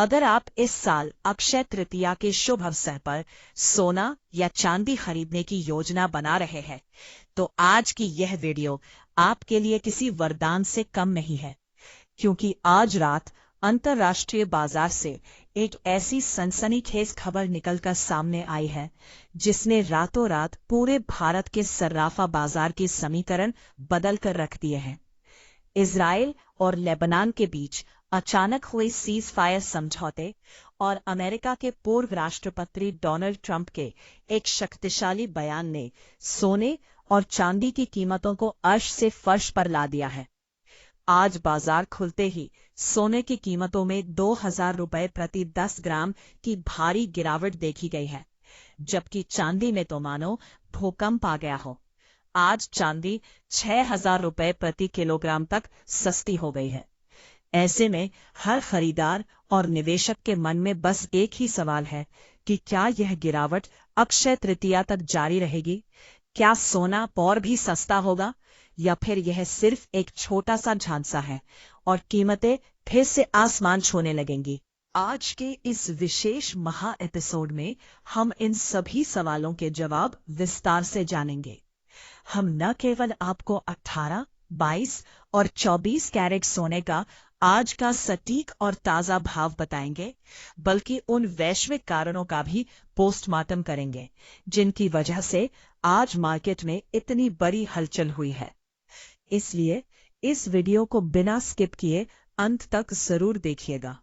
अगर आप इस साल अक्षय तृतीया के शुभ अवसर पर सोना या चांदी खरीदने की योजना बना रहे हैं, तो आज की यह वीडियो आपके लिए किसी वरदान से कम नहीं है, क्योंकि आज रात अंतर्राष्ट्रीय बाजार से एक ऐसी सनसनीखेज खबर निकलकर सामने आई है जिसने रातों रात पूरे भारत के सर्राफा बाजार के समीकरण बदल कर रख दिए हैं। इजराइल और लेबनान के बीच अचानक हुए सीज फायर समझौते और अमेरिका के पूर्व राष्ट्रपति डोनाल्ड ट्रंप के एक शक्तिशाली बयान ने सोने और चांदी की कीमतों को अर्श से फर्श पर ला दिया है। आज बाजार खुलते ही सोने की कीमतों में 2000 रुपए प्रति 10 ग्राम की भारी गिरावट देखी गई है, जबकि चांदी में तो मानो भूकंप आ गया हो। आज चांदी 6000 रुपए प्रति किलोग्राम तक सस्ती हो गई है। ऐसे में हर खरीदार और निवेशक के मन में बस एक ही सवाल है कि क्या यह गिरावट अक्षय तृतीया तक जारी रहेगी? क्या सोना और भी सस्ता होगा, या फिर यह सिर्फ एक छोटा सा झांसा है और कीमतें फिर से आसमान छूने लगेंगी? आज के इस विशेष महा एपिसोड में हम इन सभी सवालों के जवाब विस्तार से जानेंगे। हम न केवल आपको 18, 22 और 24 कैरेट सोने का आज का सटीक और ताजा भाव बताएंगे, बल्कि उन वैश्विक कारणों का भी पोस्टमार्टम करेंगे जिनकी वजह से आज मार्केट में इतनी बड़ी हलचल हुई है। इसलिए इस वीडियो को बिना स्किप किए अंत तक जरूर देखिएगा,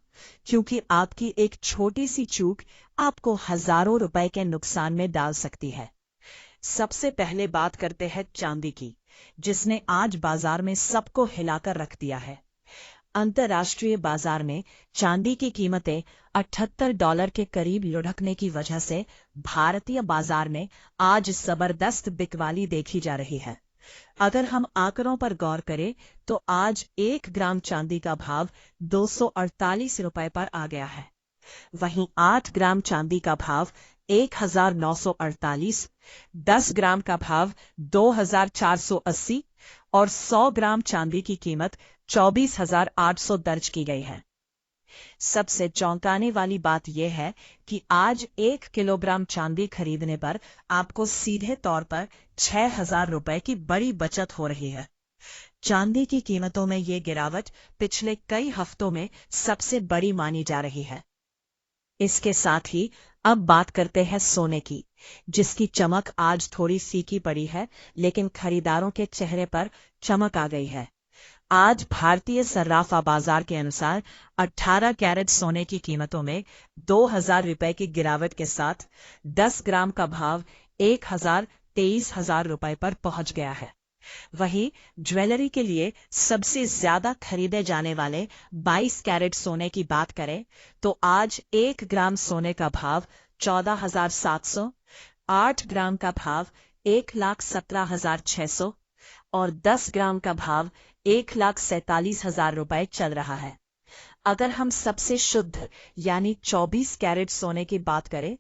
क्योंकि आपकी एक छोटी सी चूक आपको हजारों रुपए के नुकसान में डाल सकती है। सबसे पहले बात करते हैं चांदी की, जिसने आज बाजार में सबको हिलाकर रख दिया है। अंतर्राष्ट्रीय बाजार में चांदी की कीमतें $78 के करीब लुढ़कने की वजह से भारतीय बाजार में आज जबरदस्त बिकवाली देखी जा रही है। अगर हम आंकड़ों पर गौर करें तो आज 1 ग्राम चांदी का भाव 248 रुपए पर आ गया है। वहीं 8 ग्राम चांदी का भाव 1948, 10 ग्राम का भाव 2480 और 100 ग्राम चांदी की कीमत 24,800 दर्ज की गई है। सबसे चौंकाने वाली बात यह है कि आज 1 किलोग्राम चांदी खरीदने पर आपको सीधे तौर पर 6,000 रुपए की बड़ी बचत हो रही है। चांदी की कीमतों में ये गिरावट पिछले कई हफ्तों में सबसे बड़ी मानी जा रही है। इसके साथ ही अब बात करते हैं सोने की, जिसकी चमक आज थोड़ी फीकी पड़ी है, लेकिन खरीदारों के चेहरे पर चमक आ गई है। आज भारतीय सर्राफा बाजार के अनुसार 18 कैरेट सोने की कीमतों में 2000 रुपए की गिरावट के साथ 10 ग्राम का भाव 1,23,000 रुपए पर पहुंच गया है। वहीं ज्वेलरी के लिए सबसे ज्यादा खरीदे जाने वाले 22 कैरेट सोने की बात करें तो आज 1 ग्राम सोने का भाव 14,700, 8 ग्राम का भाव 1,17,600 और 10 ग्राम का भाव 1,47,000 रुपए चल रहा है। अगर हम सबसे शुद्ध यानी 24 कैरेट सोने की बात करें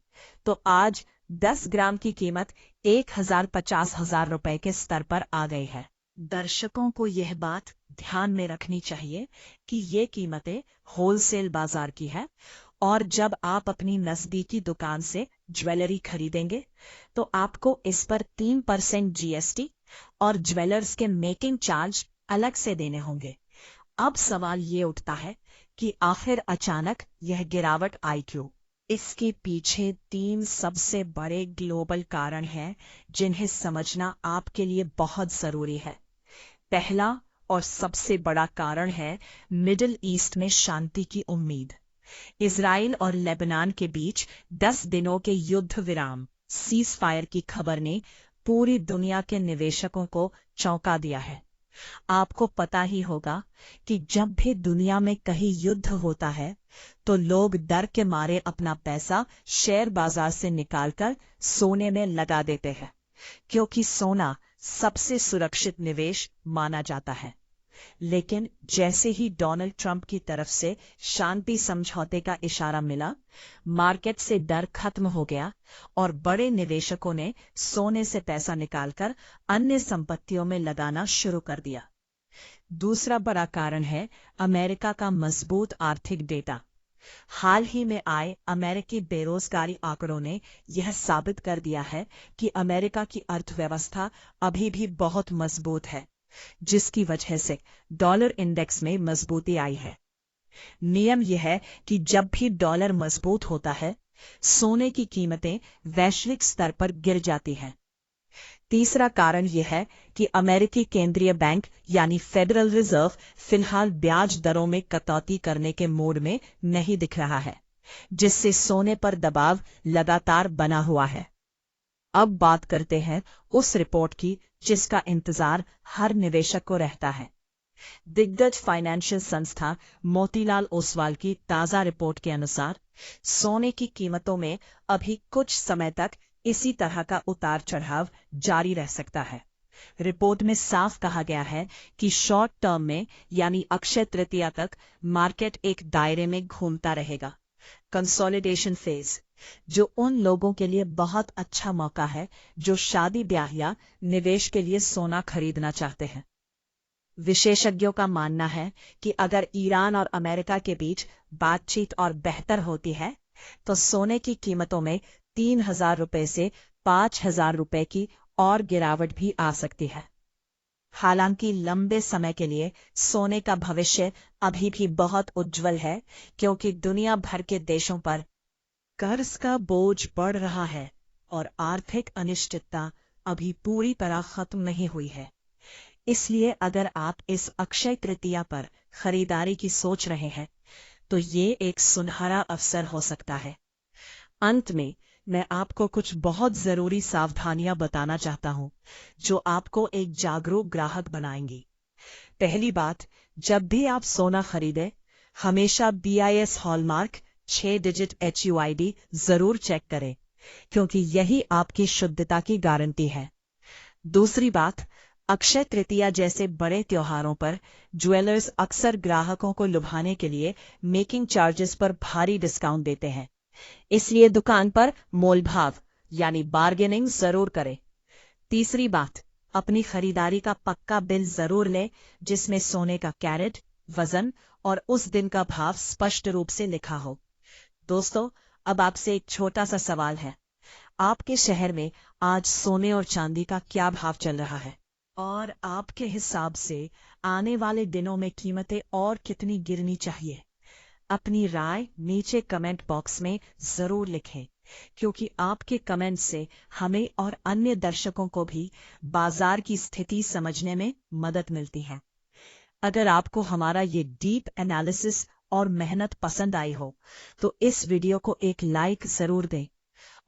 तो आज 10 ग्राम की कीमत 1,50,000 रुपए के स्तर पर आ गई है। दर्शकों को यह बात ध्यान में रखनी चाहिए कि ये कीमतें होलसेल बाजार की है, और जब आप अपनी नजदीकी दुकान से ज्वेलरी खरीदेंगे तो आपको इस पर 3% GST और ज्वेलर्स के मेकिंग चार्ज अलग से देने होंगे। अब सवाल ये उठता है कि आखिर अचानक यह गिरावट आई क्यों? इसके पीछे 3 सबसे बड़े ग्लोबल कारण हैं जिन्हें समझना आपके लिए बहुत जरूरी है। पहला और सबसे बड़ा कारण है मिडिल ईस्ट में शांति की उम्मीद। इजराइल और लेबनान के बीच 10 दिनों के युद्ध विराम सीज फायर की खबर ने पूरी दुनिया के निवेशकों को चौंका दिया है। आपको पता ही होगा कि जब भी दुनिया में कहीं युद्ध होता है तो लोग डर के मारे अपना पैसा शेयर बाजार से निकालकर सोने में लगा देते हैं, क्योंकि सोना सबसे सुरक्षित निवेश माना जाता है। लेकिन जैसे ही डोनाल्ड ट्रंप की तरफ से शांति समझौते का इशारा मिला, मार्केट से डर खत्म हो गया और बड़े निवेशकों ने सोने से पैसा निकालकर अन्य संपत्तियों में लगाना शुरू कर दिया। दूसरा बड़ा कारण है अमेरिका का मजबूत आर्थिक डेटा। हाल ही में आए अमेरिकी बेरोजगारी आंकड़ों ने यह साबित कर दिया है कि अमेरिका की अर्थव्यवस्था अभी भी बहुत मजबूत है, जिसकी वजह से डॉलर इंडेक्स में मजबूती आई है। नियम यह है कि जब भी डॉलर मजबूत होता है, सोने की कीमतें वैश्विक स्तर पर गिर जाती हैं। तीसरा कारण यह है कि अमेरिकी केंद्रीय बैंक यानी फेडरल रिजर्व फिलहाल ब्याज दरों में कटौती करने के मूड में नहीं दिख रहा है, जिससे सोने पर दबाव लगातार बना हुआ है। अब बात करते हैं उस रिपोर्ट की जिसका इंतजार हर निवेशक को रहता है। दिग्गज फाइनेंशियल संस्था मोतीलाल ओसवाल की ताजा रिपोर्ट के अनुसार सोने की कीमतों में अभी कुछ समय तक इसी तरह का उतार चढ़ाव जारी रह सकता है। रिपोर्ट में साफ कहा गया है कि शॉर्ट टर्म में यानी अक्षय तृतीया तक मार्केट एक दायरे में घूमता रहेगा। कंसोलिडेशन फेज, जो उन लोगों के लिए बहुत अच्छा मौका है जो शादी ब्याह या निवेश के लिए सोना खरीदना चाहते हैं। विशेषज्ञों का मानना है कि अगर ईरान और अमेरिका के बीच बातचीत और बेहतर होती है, तो सोने की कीमतों में 3,000 रुपए से 5,000 रुपए की और गिरावट भी आ सकती है। हालांकि लंबे समय के लिए सोने का भविष्य अभी भी बहुत उज्जवल है, क्योंकि दुनिया भर के देशों पर कर्ज का बोझ बढ़ रहा है और आर्थिक अनिश्चितता अभी पूरी तरह खत्म नहीं हुई है। इसलिए अगर आप इस अक्षय तृतीया पर खरीदारी की सोच रहे हैं, तो ये एक सुनहरा अवसर हो सकता है। अंत में मैं आपको कुछ बहुत जरूरी सावधानियां बताना चाहता हूं, जो आपको एक जागरूक ग्राहक बनाएंगी। पहली बात, जब भी आप सोना खरीदें, हमेशा BIS हॉलमार्क 6 डिजिट HUID जरूर चेक करें, क्योंकि यही आपकी शुद्धता की गारंटी है। दूसरी बात, अक्षय तृतीया जैसे बड़े त्योहारों पर ज्वेलर्स अक्सर ग्राहकों को लुभाने के लिए मेकिंग चार्जेस पर भारी डिस्काउंट देते हैं, इसलिए दुकान पर मोलभाव यानी बार्गेनिंग जरूर करें। तीसरी बात, अपनी खरीदारी का पक्का बिल जरूर लें, जिसमें सोने का कैरेट, वजन और उस दिन का भाव स्पष्ट रूप से लिखा हो। दोस्तों, अब आपसे एक छोटा सा सवाल है। आपके शहर में आज सोने और चांदी का क्या भाव चल रहा है? और आपके हिसाब से आने वाले दिनों में कीमतें और कितनी गिरनी चाहिए? अपनी राय नीचे कमेंट बॉक्स में जरूर लिखें, क्योंकि आपके कमेंट से हमें और अन्य दर्शकों को भी बाजार की स्थिति समझने में मदद मिलती है। अगर आपको हमारा ये डीप एनालिसिस और मेहनत पसंद आई हो, तो इस वीडियो को एक लाइक जरूर दें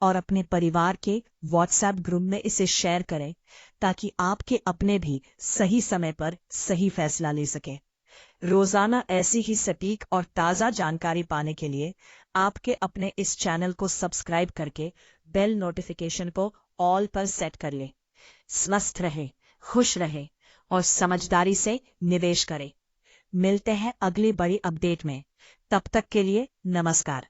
और अपने परिवार के WhatsApp ग्रुप में इसे शेयर करें, ताकि आपके अपने भी सही समय पर सही फैसला ले सकें। रोजाना ऐसी ही सटीक और ताजा जानकारी पाने के लिए आपके अपने इस चैनल को सब्सक्राइब करके बेल नोटिफिकेशन को ऑल पर सेट कर लें। स्वस्थ रहें, खुश रहें और समझदारी से निवेश करें। मिलते हैं अगली बड़ी अपडेट में। तब तक के लिए नमस्कार।